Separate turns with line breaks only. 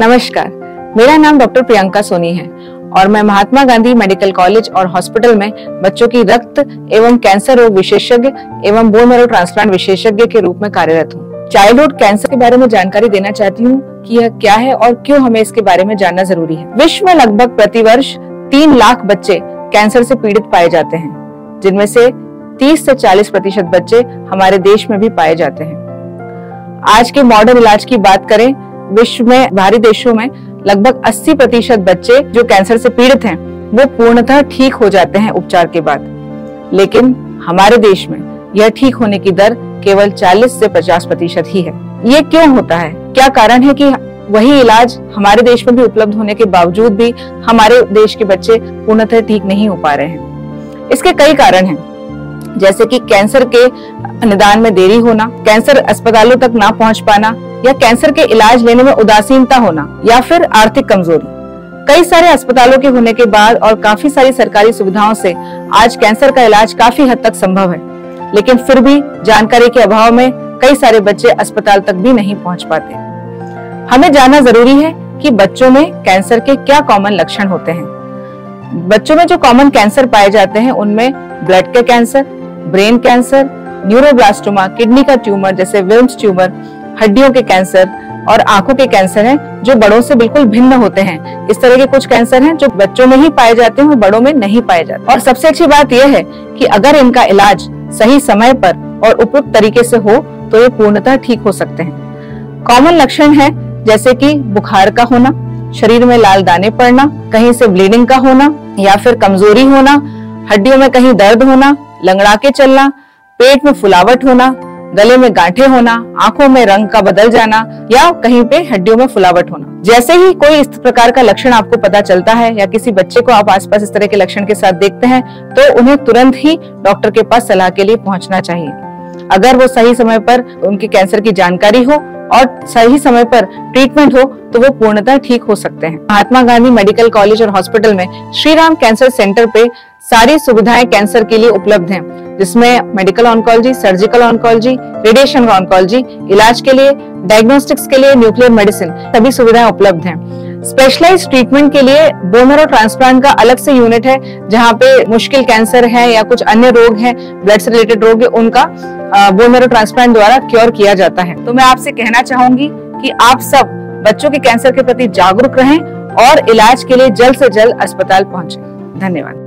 नमस्कार, मेरा नाम डॉक्टर प्रियंका सोनी है और मैं महात्मा गांधी मेडिकल कॉलेज और हॉस्पिटल में बच्चों की रक्त एवं कैंसर रोग विशेषज्ञ एवं बोन मैरो ट्रांसप्लांट विशेषज्ञ के रूप में कार्यरत हूँ। चाइल्डहुड कैंसर के बारे में जानकारी देना चाहती हूँ कि यह क्या है और क्यों हमें इसके बारे में जानना जरूरी है। विश्व में लगभग प्रतिवर्ष 3 लाख बच्चे कैंसर से पीड़ित पाए जाते हैं, जिनमें से 30 से 40% बच्चे हमारे देश में भी पाए जाते हैं। आज के मॉडर्न इलाज की बात करें, विश्व में बाहरी देशों में लगभग 80% बच्चे जो कैंसर से पीड़ित हैं वो पूर्णतः ठीक हो जाते हैं उपचार के बाद, लेकिन हमारे देश में यह ठीक होने की दर केवल 40 से 50% ही है। ये क्यों होता है? क्या कारण है कि वही इलाज हमारे देश में भी उपलब्ध होने के बावजूद भी हमारे देश के बच्चे पूर्णतः ठीक नहीं हो पा रहे हैं? इसके कई कारण हैं, जैसे कि कैंसर के निदान में देरी होना, कैंसर अस्पतालों तक ना पहुंच पाना, या कैंसर के इलाज लेने में उदासीनता होना, या फिर आर्थिक कमजोरी। कई सारे अस्पतालों के होने के बाद और काफी सारी सरकारी सुविधाओं से आज कैंसर का इलाज काफी हद तक संभव है, लेकिन फिर भी जानकारी के अभाव में कई सारे बच्चे अस्पताल तक भी नहीं पहुंच पाते। हमें जानना जरूरी है कि बच्चों में कैंसर के क्या कॉमन लक्षण होते हैं। बच्चों में जो कॉमन कैंसर पाए जाते हैं उनमें ब्लड के cancer, brain cancer, neuroblastoma, kidney का ट्यूमर जैसे विल्म्स ट्यूमर, हड्डियों के कैंसर और आंखों के कैंसर हैं जो बड़ों से बिल्कुल भिन्न होते हैं। इस तरह के कुछ कैंसर हैं जो बच्चों में ही पाए जाते हैं और बड़ों में नहीं पाए जाते। और सबसे अच्छी बात यह है कि अगर इनका इलाज सही समय पर और उपयुक्त तरीके से हो तो ये पूर्णतः ठीक हो सकते हैं। कॉमन लक्षण है जैसे कि बुखार का होना, शरीर में लाल दाने पड़ना, कहीं से ब्लीडिंग का होना या फिर कमजोरी होना, हड्डियों में कहीं दर्द होना, लंगड़ा के चलना, पेट में फुलावट होना, गले में गांठें होना, आंखों में रंग का बदल जाना या कहीं पे हड्डियों में फुलावट होना। जैसे ही कोई इस प्रकार का लक्षण आपको पता चलता है या किसी बच्चे को आप आसपास इस तरह के लक्षण के साथ देखते हैं तो उन्हें तुरंत ही डॉक्टर के पास सलाह के लिए पहुंचना चाहिए। अगर वो सही समय पर उनके कैंसर की जानकारी हो और सही समय पर ट्रीटमेंट हो तो वो पूर्णतः ठीक हो सकते हैं। महात्मा गांधी मेडिकल कॉलेज और हॉस्पिटल में श्री राम कैंसर सेंटर पे सारी सुविधाएं कैंसर के लिए उपलब्ध हैं, जिसमें medical oncology, surgical oncology, radiation oncology, इलाज के लिए, डायग्नोस्टिक्स के लिए, न्यूक्लियर मेडिसिन सभी सुविधाएं उपलब्ध हैं। स्पेशलाइज्ड ट्रीटमेंट के लिए बोन मैरो ट्रांसप्लांट का अलग से यूनिट है, जहां पे मुश्किल कैंसर है या कुछ अन्य रोग हैं, ब्लड से रिलेटेड रोग है, उनका बोन मैरो ट्रांसप्लांट द्वारा क्योर किया जाता है। तो मैं आपसे कहना चाहूंगी कि आप सब बच्चों के कैंसर के प्रति जागरूक रहें और इलाज के लिए जल्द से जल्द अस्पताल पहुंचे। धन्यवाद।